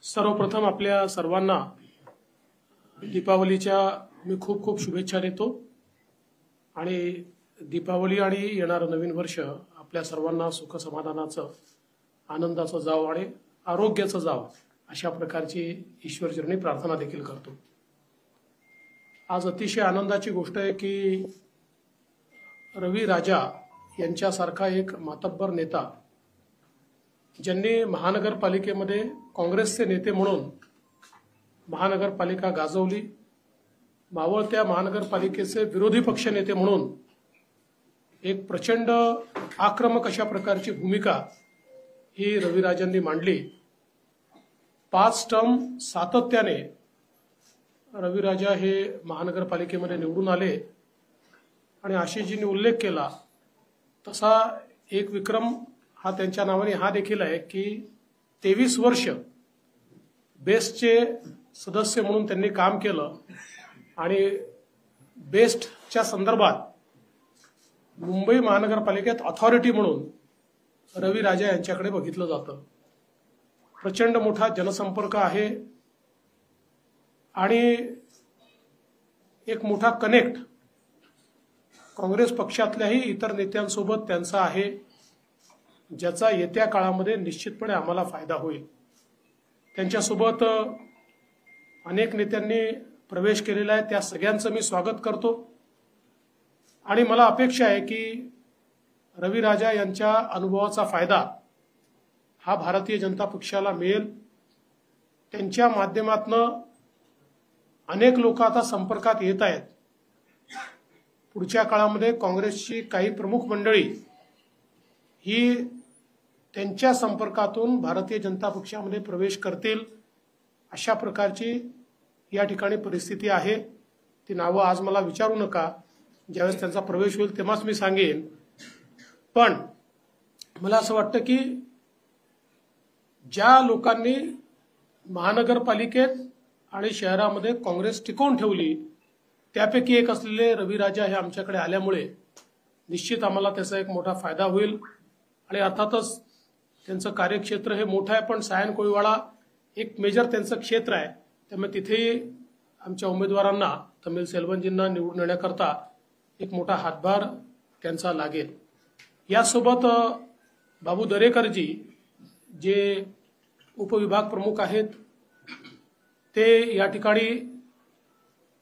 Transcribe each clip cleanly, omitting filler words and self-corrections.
सर्वप्रथम आपल्या सर्वांना दीपावलीच्या मी खूप खूप शुभेच्छा देतो आणि दीपावली आणि येणारं नवीन वर्ष आपल्या सर्वांना सुख समाधानाचं आनंदाचं जावं आणि आरोग्याचं जावं अशा प्रकारची ईश्वरचरणी प्रार्थना देखील करतो। आज अतिशय आनंदाची गोष्ट आहे की रवी राजा यांच्यासारखा एक मातब्बर नेता ज्यांनी महानगरपालिकेमध्ये काँग्रेसचे नेते म्हणून महानगरपालिका गाजवली, मावळत्या महानगरपालिकेचे विरोधी पक्ष नेते म्हणून एक प्रचंड आक्रमक अशा प्रकारची भूमिका ही रविराजांनी मांडली। 5 टर्म सातत्याने रविराजा हे महानगरपालिकेमध्ये निवडून आले आणि आशिषजींनी उल्लेख केला तसा एक विक्रम हा त्यांच्या नावाने हा देखील आहे की 23 वर्ष बेस्टचे सदस्य म्हणून त्यांनी काम केलं आणि बेस्टच्या संदर्भात मुंबई महानगरपालिकेत अथॉरिटी म्हणून रवी राजा यांच्याकडे बघितलं जातं। प्रचंड मोठा जनसंपर्क आहे आणि एक मोठा कनेक्ट काँग्रेस पक्षातल्याही इतर नेत्यांसोबत त्यांचा आहे, ज्याचा येत्या काळामध्ये निश्चितपणे आम्हाला फायदा होईल। त्यांच्यासोबत अनेक नेत्यांनी प्रवेश केलेला आहे, त्या सगळ्यांचं मी स्वागत करतो आणि मला अपेक्षा आहे की रवी राजा यांच्या अनुभवाचा फायदा हा भारतीय जनता पक्षाला मिळेल। त्यांच्या माध्यमातून अनेक लोक आता संपर्कात येत आहेत। पुढच्या काळामध्ये काँग्रेसची काही प्रमुख मंडळी ही त्यांच्या संपर्कातून भारतीय जनता पक्षामध्ये प्रवेश करतील अशा प्रकारची या ठिकाणी परिस्थिती आहे। ती नावं आज मला विचारू नका, ज्यावेळेस त्यांचा प्रवेश होईल तेव्हाच मी सांगेन। पण मला असं वाटतं की ज्या लोकांनी महानगरपालिकेत आणि शहरामध्ये काँग्रेस टिकवून ठेवली त्यापैकी एक असलेले रवी राजा हे आमच्याकडे आल्यामुळे निश्चित आम्हाला त्याचा एक मोठा फायदा होईल आणि अर्थातच त्यांचं कार्यक्षेत्र हे मोठं आहे, पण सायन कोळीवाडा एक मेजर त्यांचं क्षेत्र आहे, त्यामुळे तिथेही आमच्या उमेदवारांना तमिल सेल्वनजींना निवडून येण्याकरता एक मोठा हातभार त्यांचा लागेल। यासोबत बाबू दरेकरजी जे उपविभाग प्रमुख आहेत ते या ठिकाणी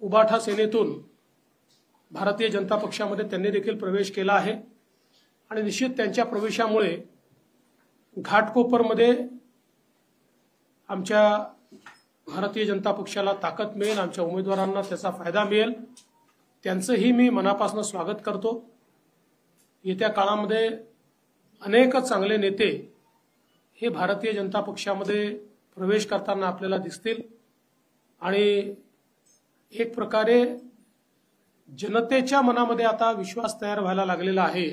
उबाठा सेनेतून भारतीय जनता पक्षामध्ये त्यांनी देखील प्रवेश केला आहे आणि निश्चित त्यांच्या प्रवेशामुळे घाटकोपरमध्ये आमच्या भारतीय जनता पक्षाला ताकद मिळेल, आमच्या उमेदवारांना त्याचा फायदा मिळेल। त्यांचंही मी मनापासून स्वागत करतो। येत्या काळामध्ये अनेक चांगले नेते हे भारतीय जनता पक्षामध्ये प्रवेश करताना आपल्याला दिसतील आणि एक प्रकारे जनतेच्या मनामध्ये आता विश्वास तयार व्हायला लागलेला आहे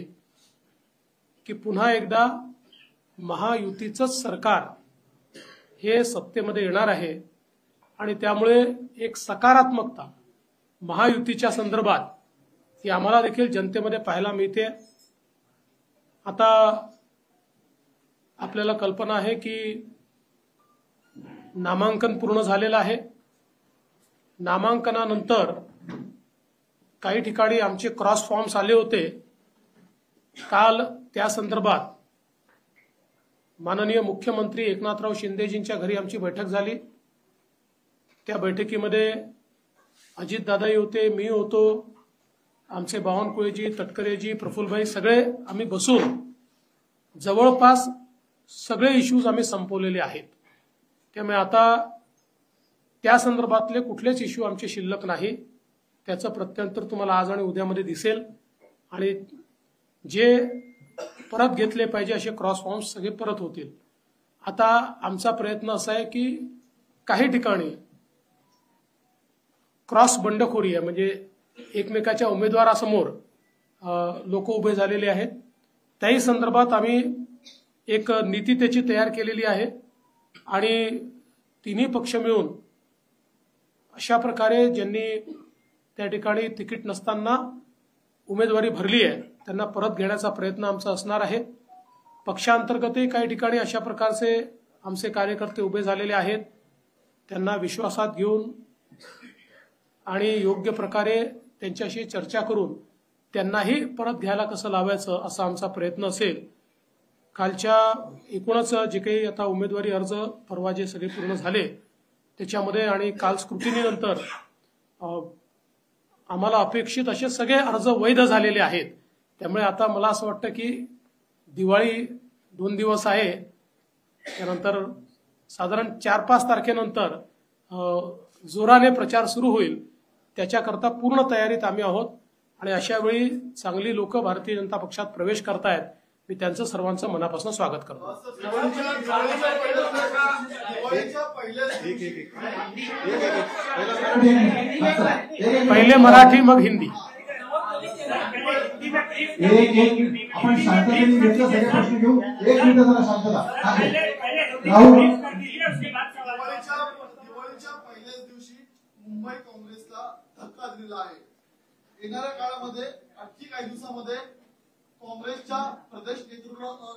की पुन्हा एकदा महायुतीचंच सरकार हे सत्तेमध्ये येणार आहे आणि त्यामुळे एक सकारात्मकता महायुतीच्या संदर्भात ही आम्हाला देखील जनतेमध्ये पाहायला मिळते। आता आपल्याला कल्पना आहे की नामांकन पूर्ण झालेलं आहे। नामांकनानंतर काही ठिकाणी आमचे क्रॉस फॉर्म्स आले होते। काल त्या संदर्भात माननीय मुख्यमंत्री एकनाथराव शिंदेजींच्या घरी आमची बैठक झाली। त्या बैठकीमध्ये अजितदादाही होते, मी होतो, आमचे बावनकुळेजी, तटकरेजी, प्रफुल्लभाई सगळे आम्ही बसून जवळपास सगळे इश्यूज आम्ही संपवलेले आहेत। त्यामुळे आता त्या संदर्भातले कुठलेच इश्यू आमचे शिल्लक नाही। त्याचं प्रत्यंतर तुम्हाला आज आणि उद्यामध्ये दिसेल आणि जे परत घेतले पाहिजे असे क्रॉस फॉर्म्स सगळे परत होतील। आता आमचा प्रयत्न असा आहे की काही ठिकाणी क्रॉस बंडखोरी आहे, म्हणजे एकमेकाच्या उमेदवारासमोर लोक उभे झालेले आहेत। त्याही संदर्भात आम्ही एक नीती त्याची तयार केलेली आहे आणि तिन्ही पक्ष मिळून अशा प्रकारे ज्यांनी त्या ठिकाणी तिकीट नसताना उमेदवारी भरली आहे त्यांना परत घेण्याचा प्रयत्न आमचा असणार आहे। पक्षांतर्गतही काही ठिकाणी अशा प्रकारचे आमचे कार्यकर्ते उभे झालेले आहेत। त्यांना विश्वासात घेऊन आणि योग्य प्रकारे त्यांच्याशी चर्चा करून त्यांनाही परत घ्यायला कसं लावायचं असा आमचा प्रयत्न असेल. कालच्या एकूणच जे काही आता उमेदवारी अर्ज परवा जे सगळे पूर्ण झाले त्याच्यामध्ये आणि काल स्क्रुटिनीनंतर आम्हाला अपेक्षित असे सगळे अर्ज वैध झालेले आहेत. त्यामुळे आता मला असं वाटतं की दिवाळी 2 दिवस आहे, त्यानंतर साधारण 4-5 तारखेनंतर जोराने प्रचार सुरू होईल. त्याच्याकरता पूर्ण तयारीत आम्ही आहोत आणि अशा वेळी चांगली लोक भारतीय जनता पक्षात प्रवेश करतायत. मी त्यांचं सर्वांचं मनापासून स्वागत करतो. पहिले मराठी मग हिंदी. आपण शांततेने घेतलं सगळे प्रश्न घेऊ. 1 मिनिट जरा शांतता. राहुल दिवाळीच्या पहिल्याच दिवशी मुंबई काँग्रेसला धक्का दिलेला आहे. येणाऱ्या काळामध्ये आणखी काही दिवसामध्ये काँग्रेसच्या प्रदेश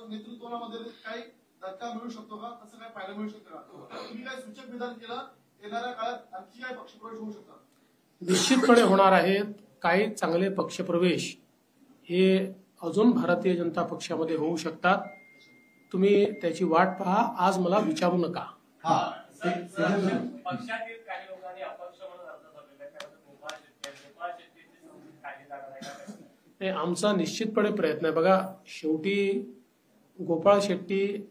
नेतृत्वामध्ये काही धक्का मिळू शकतो का, असं काय पाहायला मिळू शकतं का? तुम्ही काय सूचक विधान केलं, येणाऱ्या काळात आणखी काय पक्षप्रवेश होऊ शकतात? निश्चितपणे होणार आहेत. काही चांगले पक्षप्रवेश हे अजून भारतीय जनता पक्षामध्ये होऊ शकतात. तुम्ही त्याची वाट पहा, आज मला विचारू नका. पक्षातील काही लोकांनी अपक्ष म्हणून अर्ज भरलेला आहे, गोपाळ शेट्टी आमचा निश्चितपणे प्रयत्न आहे. बघा, शेवटी गोपाळ शेट्टी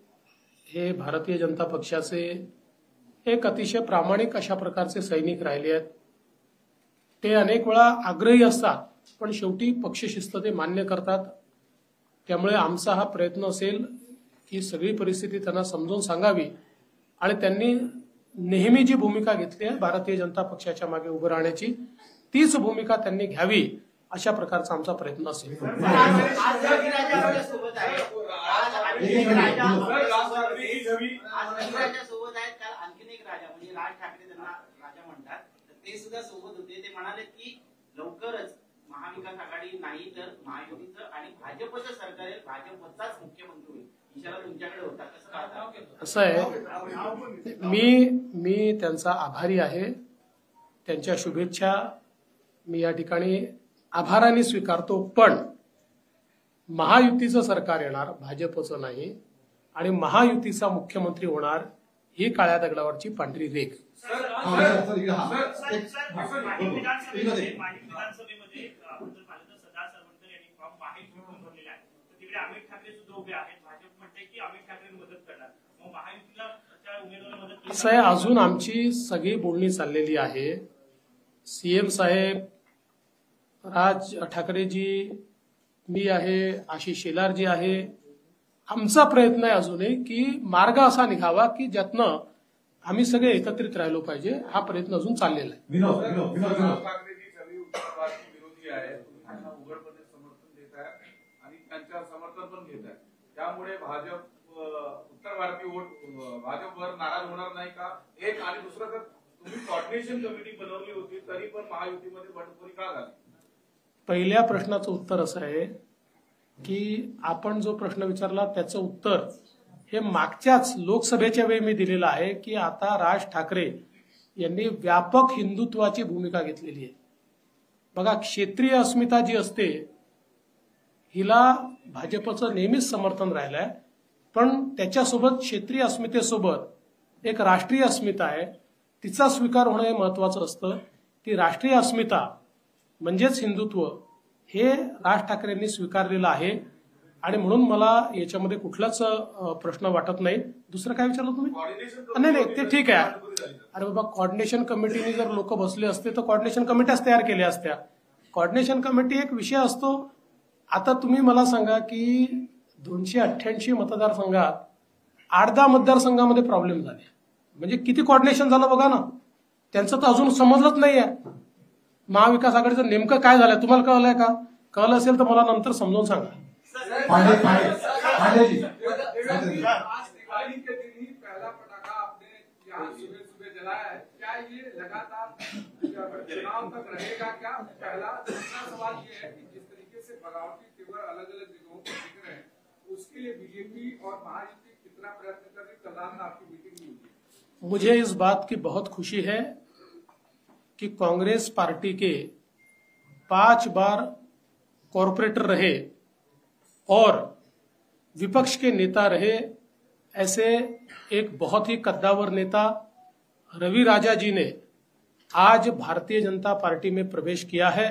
हे भारतीय जनता पक्षाचे एक अतिशय प्रामाणिक अशा प्रकारचे सैनिक राहिले आहेत. ते अनेक वेळा आग्रही असतात, पण शेवटी पक्षशिस्त ते मान्य करतात. त्यामुळे आमचा हा प्रयत्न असेल की सगळी परिस्थिती त्यांना समजून सांगावी आणि त्यांनी नेहमी जी भूमिका घेतली आहे भारतीय जनता पक्षाच्या मागे उभं राहण्याची, तीच भूमिका त्यांनी घ्यावी अशा प्रकारचा आमचा प्रयत्न असेल. ते सुद्धा सोबत होते. ते म्हणाले की लवकरच महाविकास आघाडी नाही तर महायुतीचं आणि भाजपचं सरकार येईल, भाजपचाच मुख्यमंत्री होईल. इशारा तुमच्याकडे होता, कसं पाहता? असं आहे, मी त्यांचा आभारी आहे. त्यांच्या शुभेच्छा मी या ठिकाणी आभाराने स्वीकारतो. पण महायुतीचं सरकार येणार, भाजपचं नाही, आणि महायुतीचा मुख्यमंत्री होणार ही काळ्या दगडावरची पांढरी रेघ. असं आहे, अजून आमची सगळी बोलणी चाललेली आहे. सीएम साहेब, राज ठाकरेजी, मी आहे, आशिष शेलारजी आहे. आमचा प्रयत्न आहे अजूनही की मार्ग असा निघावा की ज्यातनं आम्ही सगळे एकत्रित राहिलो पाहिजे. हा प्रयत्न अजून चाललेला आहे. ठाकरेजी सगळी विरोधी आहे, त्यांना उघडपणे समर्थन देत आहे आणि त्यांच्या समर्थन पण घेत आहे. त्यामुळे भाजप उत्तर भारतीय वोट भाजपवर नाराज होणार नाही का? एक. आणि दुसरं, तर तुम्ही कोऑर्डिनेशन कमिटी बनवली होती तरी पण महायुतीमध्ये बंडखोरी का झाली? पहिल्या प्रश्नाचं उत्तर असं आहे की आपण जो प्रश्न विचारला त्याचं उत्तर हे मागच्याच लोकसभेच्या वेळी मी दिलेलं आहे की आता राज ठाकरे यांनी व्यापक हिंदुत्वाची भूमिका घेतलेली आहे. बघा, क्षेत्रीय अस्मिता जी असते हिला भाजपचं नेहमीच समर्थन राहिलं आहे, पण त्याच्यासोबत क्षेत्रीय अस्मितेसोबत एक राष्ट्रीय अस्मिता आहे, तिचा स्वीकार होणं हे महत्वाचं असतं. ती राष्ट्रीय अस्मिता म्हणजेच हिंदुत्व हे राज ठाकरेंनी स्वीकारलेलं आहे आणि म्हणून मला याच्यामध्ये कुठलाच प्रश्न वाटत नाही. दुसरं काय विचारलं तुम्ही? नाही, ते ठीक आहे. अरे बाबा, कोऑर्डिनेशन कमिटीने जर लोक बसले असते तर कोऑर्डिनेशन कमिट्याच तयार केल्या असत्या. कोऑर्डिनेशन कमिटी एक विषय असतो. आता तुम्ही मला सांगा की 288 मतदारसंघात 8-10 मतदारसंघामध्ये प्रॉब्लेम झाले, म्हणजे किती कोऑर्डिनेशन झालं बघा ना. त्यांचं तर अजून समजलंच नाहीये महाविकास आघाडीचं नेमकं काय झालंय. तुम्हाला कळलंय का? कळलं असेल तर मला नंतर समजावून सांगा. पहला पटाखा आपने यहाँ सुबह सुबह जलाया है, क्या ये लगातार चुनाव तक रहेगा क्या? पहला. दूसरा सवाल ये है कि जिस तरीके से बगावती तेवर अलग अलग जगहों पर दिख रहे हैं, उसके लिए बीजेपी और महायुति कितना प्रयत्न कर रही? कल रात आपकी मीटिंग नहीं हुई? मुझे इस बात की बहुत खुशी है कि कांग्रेस पार्टी के 5 बार कॉरपोरेटर रहे और विपक्ष के नेता रहे ऐसे एक बहुत ही कद्दावर नेता रवि राजा जी ने आज भारतीय जनता पार्टी में प्रवेश किया है।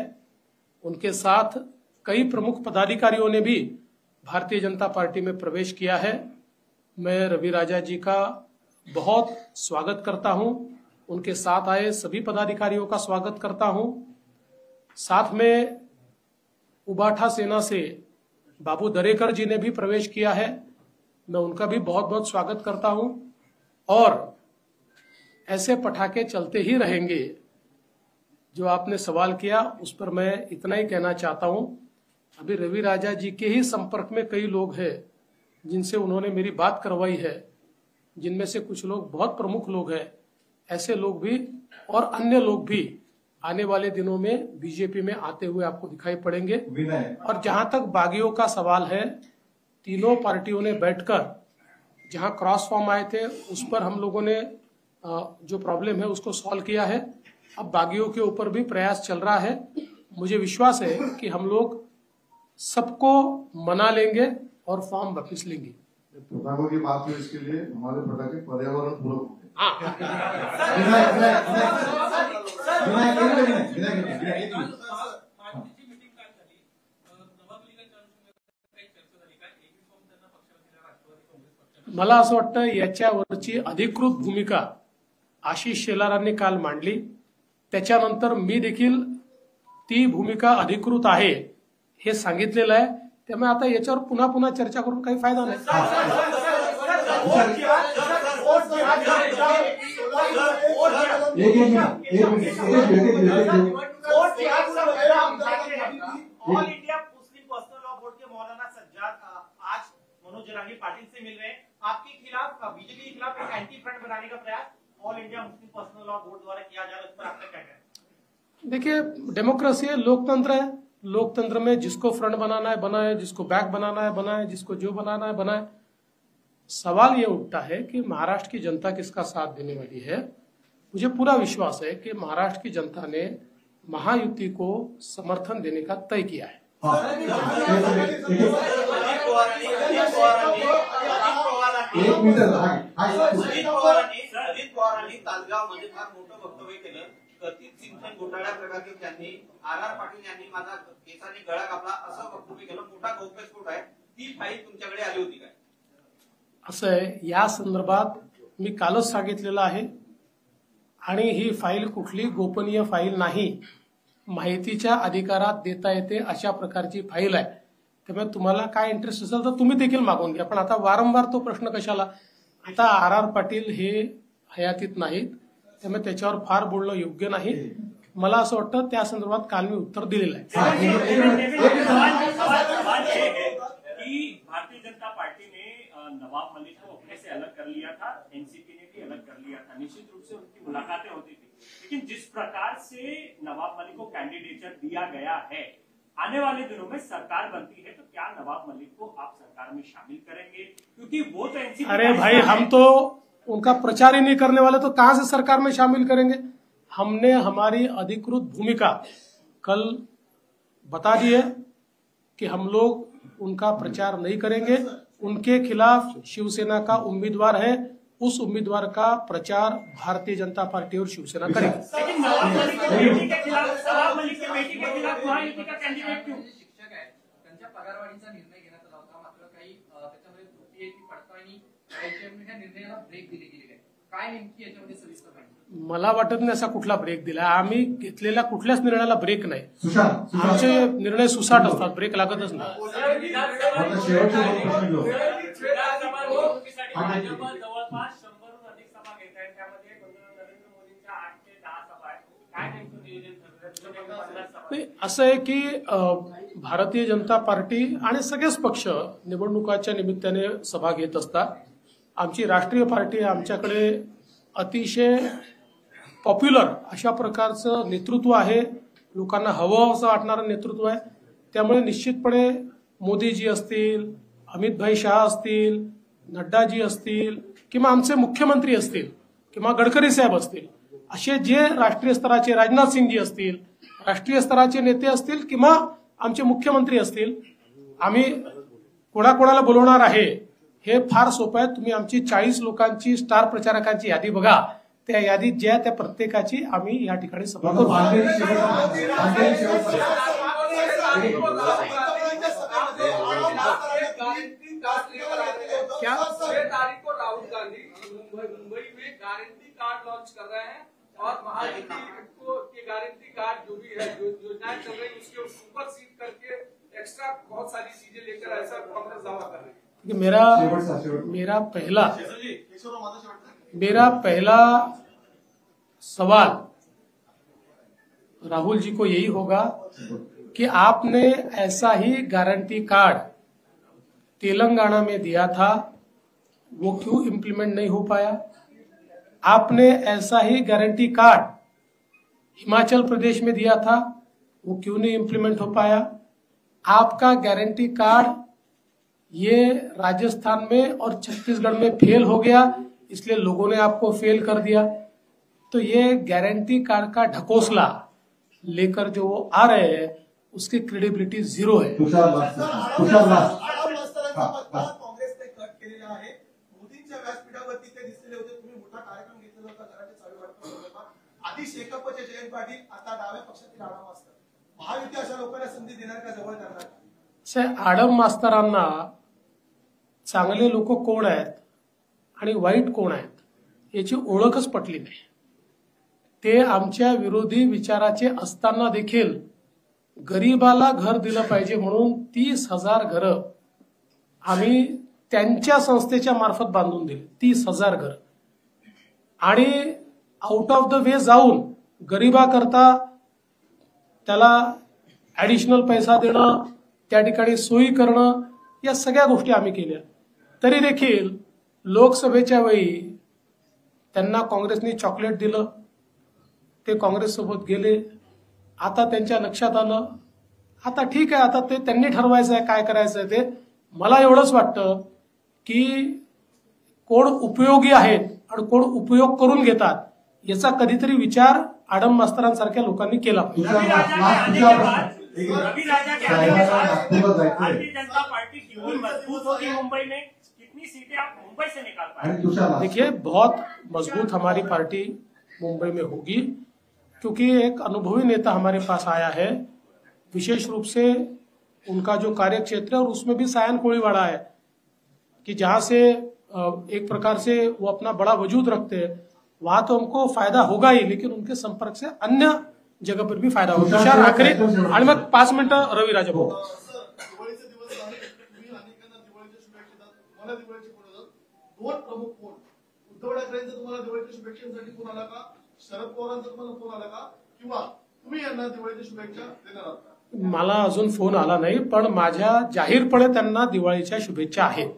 उनके साथ कई प्रमुख पदाधिकारियों ने भी भारतीय जनता पार्टी में प्रवेश किया है। मैं रवि राजा जी का बहुत स्वागत करता हूं, उनके साथ आए सभी पदाधिकारियों का स्वागत करता हूं। साथ में उबाठा सेना से बाबू दरेकर जी ने भी प्रवेश किया है, मैं उनका भी बहुत बहुत स्वागत करता हूं। और ऐसे पटाखे चलते ही रहेंगे। जो आपने सवाल किया उस पर मैं इतना ही कहना चाहता हूं। अभी रवि राजा जी के ही संपर्क में कई लोग हैं जिनसे उन्होंने मेरी बात करवाई है, जिनमें से कुछ लोग बहुत प्रमुख लोग हैं। ऐसे लोग भी और अन्य लोग भी आने वाले दिनों में बीजेपी में आते हुए आपको दिखाई पड़ेंगे। और जहां तक बागियों का सवाल है, तीनों पार्टियों ने बैठकर जहां क्रॉस फॉर्म आए थे उस पर हम लोगों ने जो प्रॉब्लम है उसको सॉल्व किया है। अब बागियों के ऊपर भी प्रयास चल रहा है। मुझे विश्वास है कि हम लोग सबको मना लेंगे और फॉर्म वापस लेंगे। पटाखों की बात हुई, इसके लिए हमारे पटाखे पर्यावरण पूरक होंगे। मला असं वाटतं याच्यावरची अधिकृत भूमिका आशिष शेलारांनी काल मांडली, त्याच्यानंतर मी देखील ती भूमिका अधिकृत आहे हे सांगितलेलं आहे। त्यामुळे आता याच्यावर पुन्हा पुन्हा चर्चा करून काही फायदा नाही। All India Muslim Personal Law Board के मौलाना सज्जाद आज मनोज जरांगी पाटिल से मिल रहे हैं। आपके खिलाफ, बीजेपी के खिलाफ एक एंटी फ्रंट बनाने का प्रयास all India Muslim Personal Law board द्वारा किया जा रहा है, उस पर आपका क्या कहना है? देखिए, डेमोक्रेसी है, लोकतंत्र है। लोकतंत्र में जिसको फ्रंट बनाना है बनाए, जिसको बैक बनाना है बनाए, जिसको जो बनाना है बनाए। सवाल ये उठता है कि महाराष्ट्र की जनता किसका साथ देने वाली है। मुझे पूरा विश्वास है कि महाराष्ट्र की जनता ने महायुति को समर्थन देने का तय किया है। अजित पवारांनी तासगावमध्ये फार मोठं वक्तव्य केलं। कथित सिंचन घोटाळ्या प्रकरणी त्यांनी आर पाटील यांनी माझा केसाने गळा कापला असं वक्तव्य केलं। मोठा गौप्यस्फोट आहे। ती फाईल तुमच्याकडे आली होती काय? असं आहे, या संदर्भात मी कालच सांगितलेलं आहे आणि ही फाईल कुठली गोपनीय फाईल नाही, माहितीच्या अधिकारात देता येते अशा प्रकारची फाईल आहे। त्यामुळे तुम्हाला काय इंटरेस्ट असेल तर तुम्ही देखील मागून घ्या, पण आता वारंवार तो प्रश्न कशाला। आता आर पाटील हे हयातीत नाहीत, त्यामुळे त्याच्यावर फार बोलणं योग्य नाही। मला असं वाटतं त्या संदर्भात काल मी उत्तर दिलेलं आहे। भारतीय जनता पार्टी ने नवाब मलिक को अपने से अलग कर लिया था, एनसीपी ने भी अलग कर लिया था। निश्चित रूप से उनकी मुलाकातें होती थी, लेकिन जिस प्रकार से नवाब मलिक को कैंडिडेचर दिया गया है, आने वाले दिनों में सरकार बनती है तो क्या नवाब मलिक को आप सरकार में शामिल करेंगे? क्योंकि वो तो एनसीपी। अरे भाई, हम तो उनका प्रचार ही नहीं करने वाले, तो कहां से सरकार में शामिल करेंगे। हमने हमारी अधिकृत भूमिका कल बता दी है कि हम लोग उनका प्रचार नहीं करेंगे। उनके खिलाफ शिवसेना का उम्मीदवार है, उस उम्मीदवार का प्रचार भारतीय जनता पार्टी और शिवसेना करेगी। लेकिन नवाब मलिक के बेटी के खिलाफ, नवाब मलिक के बेटी के खिलाफ महायुति का कैंडिडेट क्यों? शिक्षक आहे, त्यांच्या पगारवाढीचा निर्णय घेण्यात आला होता, मात्र काही त्याच्यामध्ये त्रुटी आहे, ती पडताळणी करायची, त्या निर्णयाला ब्रेक दिली गेली आहे। काय नेमकी याच्यामध्ये सविस्तर माहिती? मला वाटत नाही असा कुठला ब्रेक दिला। आम्ही घेतलेल्या कुठल्याच निर्णयाला ब्रेक नाही। आमचे निर्णय सुसाट असतात, ब्रेक लागतच नाही। जवळपास 100हून अधिक सभा घेत आहेत, त्यामध्ये नरेंद्र मोदींच्या 8 ते 10 सभा आहेत। काय नेमकं नियोजन ठरलं? असं आहे की भारतीय जनता पार्टी आणि सगळेच पक्ष निवडणुकाच्या निमित्ताने सभा घेत असतात। आमची राष्ट्रीय पार्टी आमच्याकडे अतिशय पॉप्युलर अशा प्रकारचं नेतृत्व आहे, लोकांना हवं असं वाटणारं नेतृत्व आहे। त्यामुळे निश्चितपणे मोदीजी असतील, अमित भाई शाह असतील, नड्डाजी असतील किंवा आमचे मुख्यमंत्री असतील, किंवा गडकरी साहेब असतील, असे जे राष्ट्रीय स्तराचे राजनाथ सिंगजी असतील, राष्ट्रीय स्तराचे नेते असतील किंवा आमचे मुख्यमंत्री असतील, आम्ही कोणाकोणाला बोलवणार आहे हे फार सोपं आहे. तुम्ही आमची 40 लोकांची स्टार प्रचारकांची यादी बघा, त्या यादीत ज्या त्या प्रत्येकाची आम्ही या ठिकाणी सभा करू. क्या 6 तारीख को राहुल गांधी मुंबई में गारंटी कार्ड लॉन्च कर रहे हैं और महायुति को ये गारंटी कार्ड जो भी है जो योजनाएं चल रही है उसके ऊपर सीट करके एक्स्ट्रा बहुत सारी चीजें लेकर ऐसा कांग्रेस दावा कर रही है. मेरा पहला सवाल राहुल जी को यही होगा कि आपने ऐसा ही गारंटी कार्ड तेलंगाना में दिया था, वो क्यों इम्प्लीमेंट नहीं हो पाया? आपने ऐसा ही गारंटी कार्ड हिमाचल प्रदेश में दिया था, वो क्यों नहीं इम्प्लीमेंट हो पाया? आपका गारंटी कार्ड ये राजस्थान में और छत्तीसगढ़ में फेल हो गया, इसलिए लोगों ने आपको फेल कर दिया. तो ये गारंटी कार्ड का ढकोसला लेकर जो वो आ रहे हैं उसकी क्रेडिबिलिटी 0 है. काँग्रेसने कट केलेला आहे. मोदींच्या व्यासपीठावरती ते दिसलेले होते. तुम्ही मोठा कार्यक्रम घेतलेला होता घराचे चालू वाटतं. आधी शेकापचे जयंत पाटील, आता डाव्या पक्षातील आडम मास्तर. महायुती अशा लोकांना संधी देणार का, जवळ करणार? आडम मास्तरांना चांगले लोक कोण आहेत आणि वाईट कोण आहेत याची ओळखच पटली नाही. ते आमच्या विरोधी विचाराचे असताना देखील गरीबाला घर दिलं पाहिजे म्हणून 30,000 घरं आम्ही त्यांच्या संस्थेच्या मार्फत बांधून दिली. 30,000 घरं. आणि आउट ऑफ द वे जाऊन गरीबाकरता त्याला ऍडिशनल पैसा देणं, त्या ठिकाणी सोयी करणं, या सगळ्या गोष्टी आम्ही केल्या. तरी देखील लोकसभेच्या वेळी त्यांना काँग्रेसने चॉकलेट दिलं, ते काँग्रेस सोबत गेले. आता त्यांच्या लक्षात आलं, आता ठीक आहे, आता ते त्यांनी ठरवायचं आहे काय करायचं आहे ते. मला एवढंच वाटतं की कोण उपयोगी आहेत आणि कोण उपयोग करून घेतात याचा कधीतरी विचार आडम मास्तरांसारख्या लोकांनी केला पाहिजे. रवि राजा के आने के बाद भारतीय जनता पार्टी क्यों मजबूत होगी मुंबई में? कितनी सीटें आप मुंबई से निकाल पाए? देखिए, बहुत मजबूत हमारी पार्टी मुंबई में होगी क्योंकि एक अनुभवी नेता हमारे पास आया है. विशेष रूप से उनका जो कार्य क्षेत्र है और उसमें भी सायन कोळीवाड़ा है कि जहां से एक प्रकार से वो अपना बड़ा वजूद रखते हैं. वहां तो हमको फायदा होगा ही, लेकिन उनके संपर्क से अन्य जगह पर भी फायदा होगा. तुषार आखरे आणि मग 5 मिनिटं रवी राजा भाऊ. दिवाळीचे दिवस आहे. तुम्ही अनेकांना दिवाळीच्या शुभेच्छा देतात. मला दिवाळीचे फोन येतात. 2 प्रमुख फोन. उद्धव ठाकरेंचा तुम्हाला दिवाळीच्या शुभेच्छांसाठी फोन आला का? शरद पवारांचा तुम्हाला फोन आला का? किंवा तुम्ही यांना दिवाळीच्या शुभेच्छा देणार आहात का? मला अजून फोन आला नाही, पण माझ्या जाहीरपणे त्यांना दिवाळीच्या शुभेच्छा आहेत.